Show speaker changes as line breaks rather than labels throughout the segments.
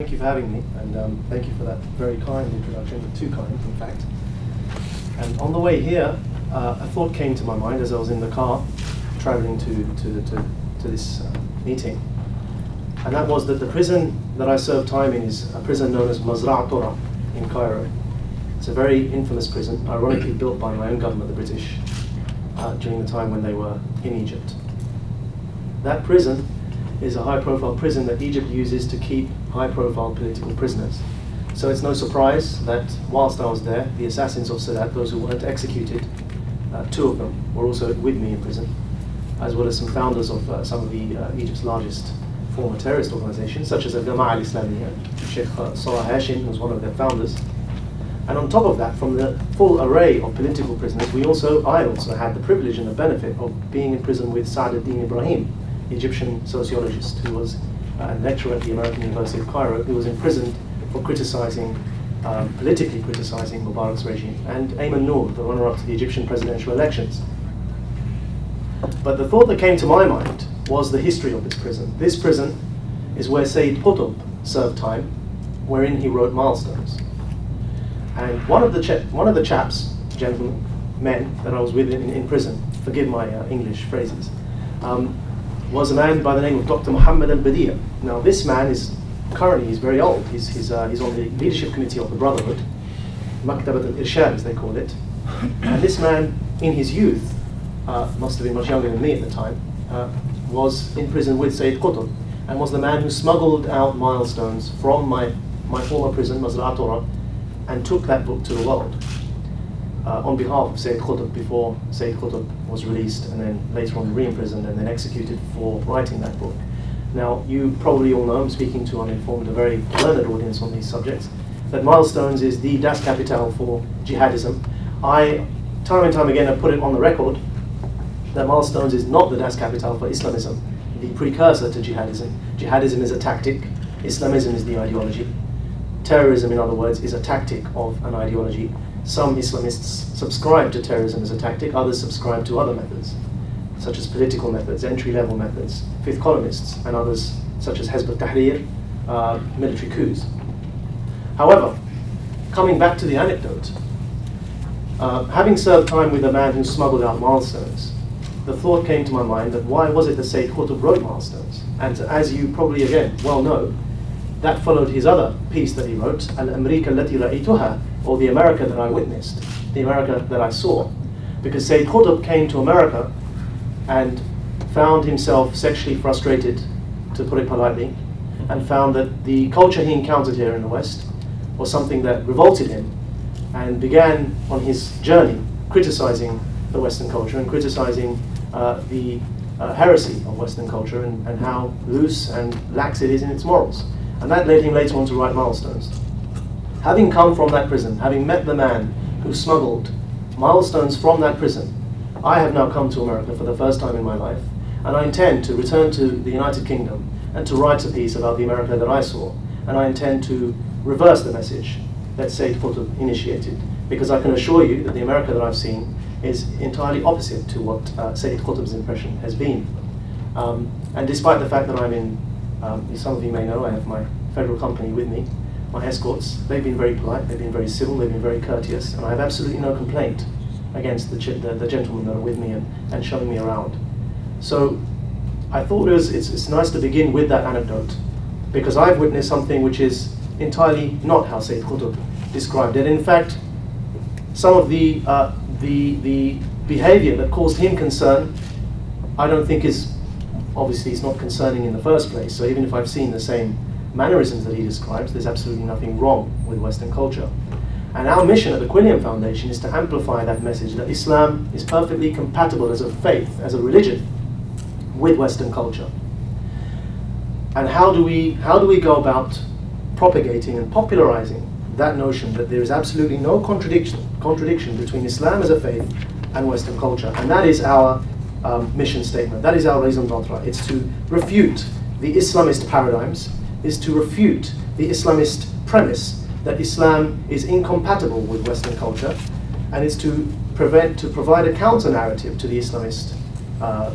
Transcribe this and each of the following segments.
Thank you for having me, and thank you for that very kind introduction, too kind, in fact. And on the way here, a thought came to my mind as I was in the car, traveling to this meeting. And that was that the prison that I served time in is a prison known as Mazra' Tura in Cairo. It's a very infamous prison, ironically built by my own government, the British, during the time when they were in Egypt. That prison is a high-profile prison that Egypt uses to keep high-profile political prisoners. So it's no surprise that whilst I was there, the assassins of Sadat, those who weren't executed, two of them were also with me in prison, as well as some founders of some of the Egypt's largest former terrorist organizations, such as Al-Jama'ah al-Islamiyya. Sheikh Salah Hashim was one of their founders. And on top of that, from the full array of political prisoners, I also had the privilege and the benefit of being in prison with Sa'd ad-Din Ibrahim, the Egyptian sociologist who was a lecturer at the American University of Cairo, who was imprisoned for politically criticizing Mubarak's regime, and Ayman Noor, the runner-up to the Egyptian presidential elections. But the thought that came to my mind was the history of this prison. This prison is where Sayyid Qutb served time, wherein he wrote Milestones. And one of the chaps, gentlemen, men that I was with in prison, forgive my English phrases, was a man by the name of Dr. Muhammad al-Badi'a. Now this man he's very old. He's on the leadership committee of the Brotherhood, Maktabat al-Irshad as they call it. And this man, in his youth, must have been much younger than me at the time, was in prison with Sayyid Qutb, and was the man who smuggled out Milestones from my former prison, Mazra' Tura, and took that book to the world on behalf of Sayyid Qutb before Sayyid Qutb was released and then later on re-imprisoned and then executed for writing that book. Now, you probably all know, I'm speaking to uninformed, a very learned audience on these subjects, that Milestones is the Das Kapital for jihadism. I, time and time again, have put it on the record that Milestones is not the Das Kapital for Islamism, the precursor to jihadism. Jihadism is a tactic, Islamism is the ideology. Terrorism, in other words, is a tactic of an ideology. Some Islamists subscribe to terrorism as a tactic, others subscribe to other methods, such as political methods, entry-level methods, fifth columnists, and others such as Hizb al-Tahrir, military coups. However, coming back to the anecdote, having served time with a man who smuggled out Milestones, the thought came to my mind that why was it that Sayyid Qutb wrote Milestones? And as you probably again well know, that followed his other piece that he wrote, Al-Amrika allati ra'aytuha, or the America that I witnessed, the America that I saw. Because Sayyid Qutb came to America and found himself sexually frustrated, to put it politely, and found that the culture he encountered here in the West was something that revolted him, and began on his journey criticizing the Western culture and criticizing the heresy of Western culture and how loose and lax it is in its morals. And that led him later on to write Milestones. Having come from that prison, having met the man who smuggled Milestones from that prison, I have now come to America for the first time in my life, and I intend to return to the United Kingdom and to write a piece about the America that I saw, and I intend to reverse the message that Sayyid Qutb initiated, because I can assure you that the America that I've seen is entirely opposite to what Sayyid Qutb's impression has been. And despite the fact that I'm in, some of you may know, I have my federal company with me, my escorts. They've been very polite, they've been very civil, they've been very courteous, and I have absolutely no complaint against the gentlemen that are with me and showing me around. So I thought it's nice to begin with that anecdote, because I've witnessed something which is entirely not how Sayyid Qutb described it. In fact, some of the behavior that caused him concern, I don't think obviously it's not concerning in the first place. So even if I've seen the same mannerisms that he describes, there's absolutely nothing wrong with Western culture. And our mission at the Quilliam Foundation is to amplify that message that Islam is perfectly compatible as a faith, as a religion, with Western culture. And how do we go about propagating and popularizing that notion that there is absolutely no contradiction between Islam as a faith and Western culture? And that is our mission statement. That is our raison d'etre. It's to refute the Islamist paradigms, is to refute the Islamist premise that Islam is incompatible with Western culture, and it's to provide a counter-narrative to the Islamist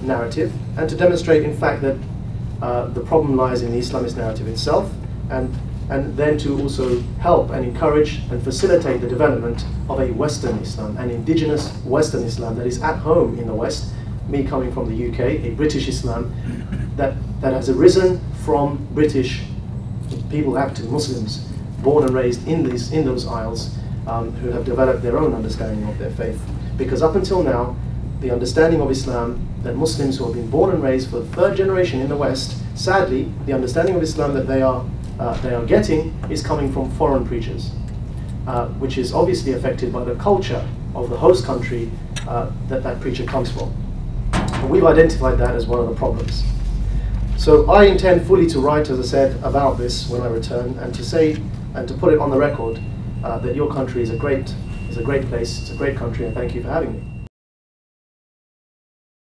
narrative, and to demonstrate, in fact, that the problem lies in the Islamist narrative itself, and and then to also help and encourage and facilitate the development of a Western Islam, an indigenous Western Islam that is at home in the West, me coming from the UK, a British Islam that has arisen from British people, active Muslims, born and raised in those isles, who have developed their own understanding of their faith. Because up until now, the understanding of Islam that Muslims who have been born and raised for the third generation in the West, sadly, the understanding of Islam that they are getting is coming from foreign preachers, which is obviously affected by the culture of the host country that preacher comes from. And we've identified that as one of the problems. So I intend fully to write, as I said, about this when I return, and to say and to put it on the record that your country is a great place, it's a great country, and thank you for having me.